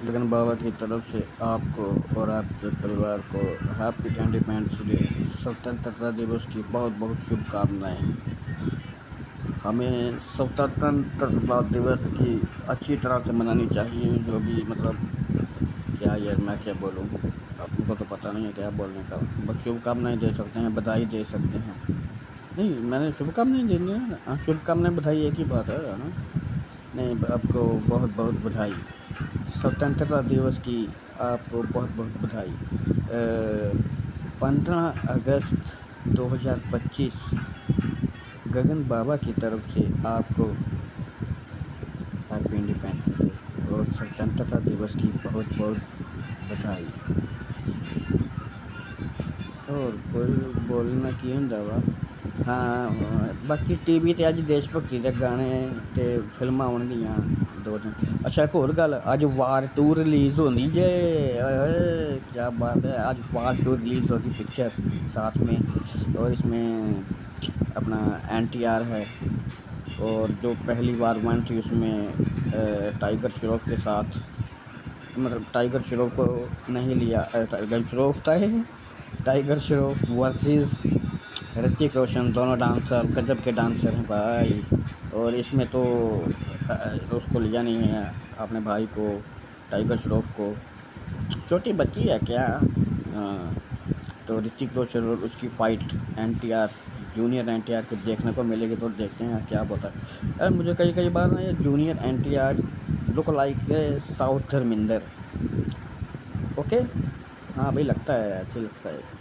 गगन बाबा की तरफ से आपको और आपके परिवार को हैप्पी इंडिपेंडेंस डे स्वतंत्रता दिवस की बहुत बहुत शुभकामनाएं। हमें स्वतंत्रता दिवस की अच्छी तरह से मनानी चाहिए। जो भी क्या यार मैं क्या बोलूँ, आपको तो पता नहीं है क्या बोलने का। बस शुभकामनाएं दे सकते हैं, बधाई दे सकते हैं। नहीं, मैंने शुभकामनाएं देनी है ना। शुभकामनाएं बधाई एक ही बात है ना। नहीं, आपको बहुत बहुत बधाई स्वतंत्रता दिवस की। आपको बहुत बहुत बधाई। 15 अगस्त 2025 गगन बाबा की तरफ से आपको हैप्पी इंडिपेंडेंस डे और स्वतंत्रता दिवस की बहुत बहुत बधाई। और कोई बोलना की हुंदा वा। हाँ, बाकी टीवी ते अज देश भगती दे गाने ते फिल्मां आउणगियां 2 दिन। अच्छा, एक होर गल्ल, अज वार 2 रिलीज़ होनी जे। क्या बात है, आज वार 2 रिलीज़ होगी पिक्चर साथ में। और इसमें अपना NTR है। और जो पहली वार 1 थी उसमें टाइगर श्रॉफ के साथ, टाइगर श्रॉफ को नहीं लिया। टाइगर श्रॉफ था है, टाइगर श्रॉफ वर्सेस ऋतिक रोशन, दोनों डांसर गजब के डांसर हैं भाई। और इसमें तो उसको लिया नहीं है, अपने भाई को, टाइगर श्रॉफ को। छोटी बच्ची है क्या। तो ऋतिक रोशन और उसकी फ़ाइट NTR, जूनियर NTR को देखने को मिलेगी। तो देखते हैं क्या होता है। मुझे कई कई बार ना ये junior NTR look like south Dharmendra. Okay, हाँ भाई, लगता है, ऐसे लगता है।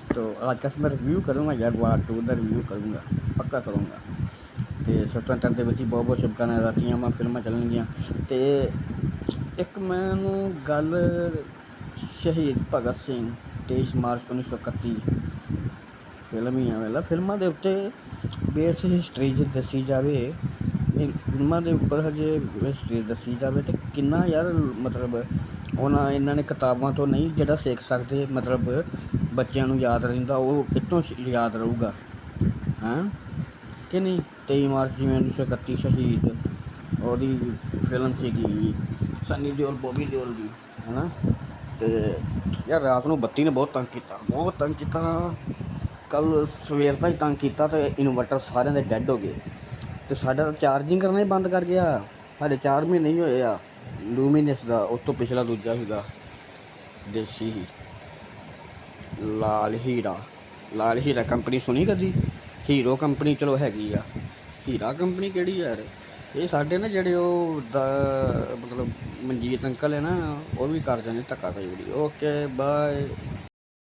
तो आज का मैं रिव्यू करूँगा यार, वार 2 का रिव्यू करूँगा, पक्का करूँगा। तो स्वतंत्रता दिवस की बहुत बहुत शुभकामनाएं रहती मैं फिल्मां चलणगियां। तो एक मैनू गल शहीद भगत सिंह 23 मार्च 1931 फिल्म ही है। फिल्मां दे उत्ते बेस हिस्टरी च दसी जाए, फिल्मां दे उपर हजे हिस्टरी दसी जाए तो किन्ना यार, उन्होंने इन्होंने किताबां तो नहीं जिहड़ा सीख सकते, बच्चों नूं याद रहिंदा, वो इतों याद रहूगा। हाँ कि नहीं। 23 मार्च जिवें 1931 शहीद और फिल्म सीगी सनी देओल, बॉबी देओल की, है ना। तो यार रात को बत्ती ने बहुत तंग किया, बहुत तंग किया। कल सवेर तक तंग किया तो इनवर्टर सारे दे डैड हो गए। तो साडा चार्जिंग करना ही बंद कर गया। साढ़े 4 महीने ही होए आ लूमीनस का। उस तो पिछला दूजा सीगा देसी लाल हीरा। लाल हीरा कंपनी सुनी कदी? हीरो कंपनी चलो हैगी आ, हीरा कंपनी केड़ी यार। ये साढ़े ना जेह्ड़े मनजीत अंकल है ना, वो भी कर जाने धक्का कई बारी। Okay bye.